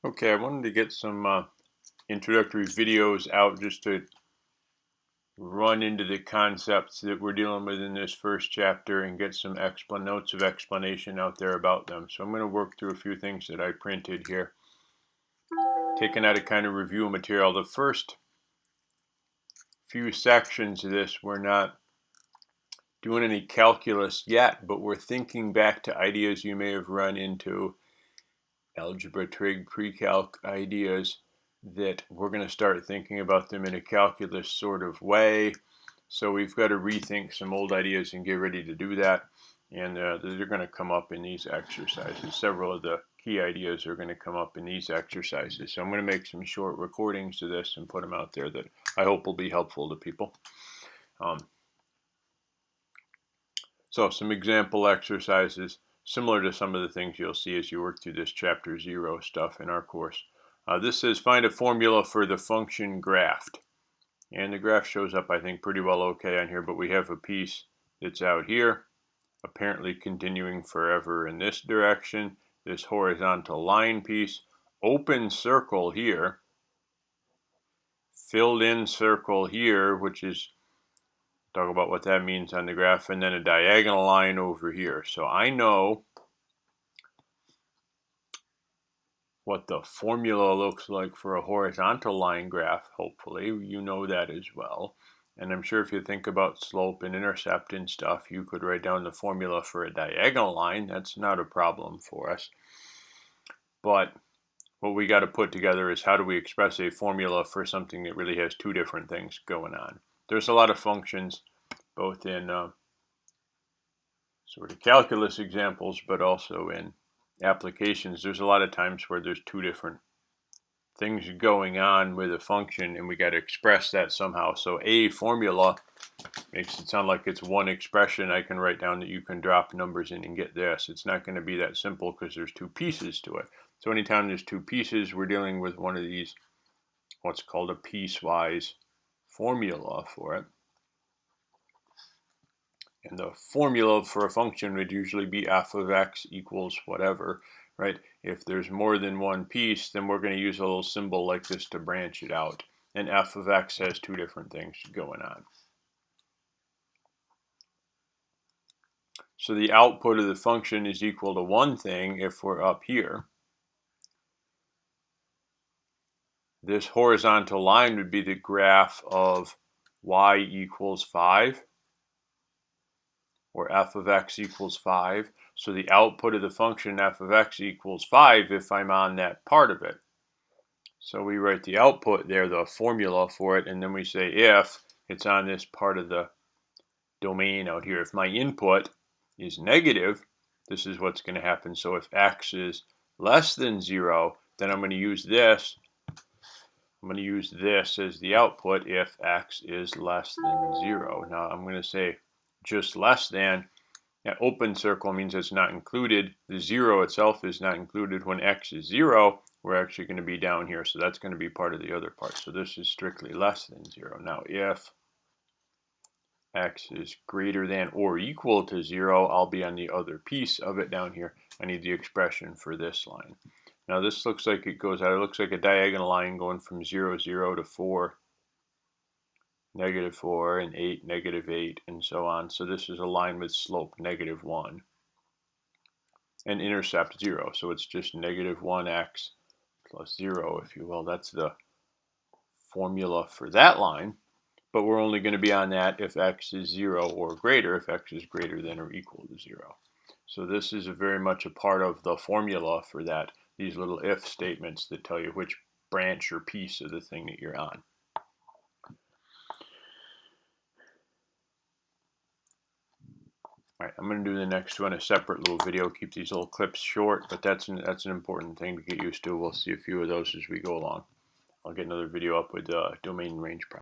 Okay, I wanted to get some introductory videos out just to run into the concepts that we're dealing with in this first chapter and get some notes of explanation out there about them. So I'm going to work through a few things that I printed here, taking out a kind of review material. The first few sections of this, we're not doing any calculus yet, but we're thinking back to ideas you may have run into, algebra, trig, pre-calc ideas, that we're going to start thinking about them in a calculus sort of way. So we've got to rethink some old ideas and get ready to do that. And they're going to come up in these exercises. Several of the key ideas are going to come up in these exercises. So I'm going to make some short recordings of this and put them out there that I hope will be helpful to people. So some example exercises similar to some of the things you'll see as you work through this chapter 0 stuff in our course. This says find a formula for the function graph. And the graph shows up, I think, pretty well okay on here, but we have a piece that's out here, apparently continuing forever in this direction. This horizontal line piece, open circle here, filled in circle here, which is, talk about what that means on the graph, and then a diagonal line over here. So I know what the formula looks like for a horizontal line graph. Hopefully you know that as well. And I'm sure if you think about slope and intercept and stuff, you could write down the formula for a diagonal line. That's not a problem for us. But what we got to put together is how do we express a formula for something that really has two different things going on. There's a lot of functions, both in sort of calculus examples, but also in applications. There's a lot of times where there's two different things going on with a function and we got to express that somehow. So a formula makes it sound like it's one expression I can write down that you can drop numbers in and get this. It's not going to be that simple because there's two pieces to it. So anytime there's two pieces, we're dealing with one of these, what's called a piecewise formula for it. And the formula for a function would usually be f of x equals whatever, right? If there's more than one piece, then we're going to use a little symbol like this to branch it out. And f of x has two different things going on. So the output of the function is equal to one thing if we're up here. This horizontal line would be the graph of y equals 5, or f of x equals 5. So the output of the function f of x equals 5 if I'm on that part of it. So we write the output there, the formula for it, and then we say if it's on this part of the domain out here. If my input is negative, this is what's going to happen. So if x is less than 0, then I'm going to use this. I'm going to use this as the output if x is less than 0. Now I'm going to say just less than. That open circle means it's not included. The 0 itself is not included. When x is 0, we're actually going to be down here. So that's going to be part of the other part. So this is strictly less than 0. Now if x is greater than or equal to 0, I'll be on the other piece of it down here. I need the expression for this line. Now this looks like it goes out. It looks like a diagonal line going from 0, 0 to 4, negative 4, and 8, negative 8, and so on. So this is a line with slope negative 1 and intercept 0. So it's just negative 1x plus 0, if you will. That's the formula for that line. But we're only going to be on that if x is 0 or greater, if x is greater than or equal to 0. So this is very much a part of the formula for that, these little if statements that tell you which branch or piece of the thing that you're on. All right, I'm going to do the next one, a separate little video, keep these little clips short, but that's an important thing to get used to. We'll see a few of those as we go along. I'll get another video up with domain range problems.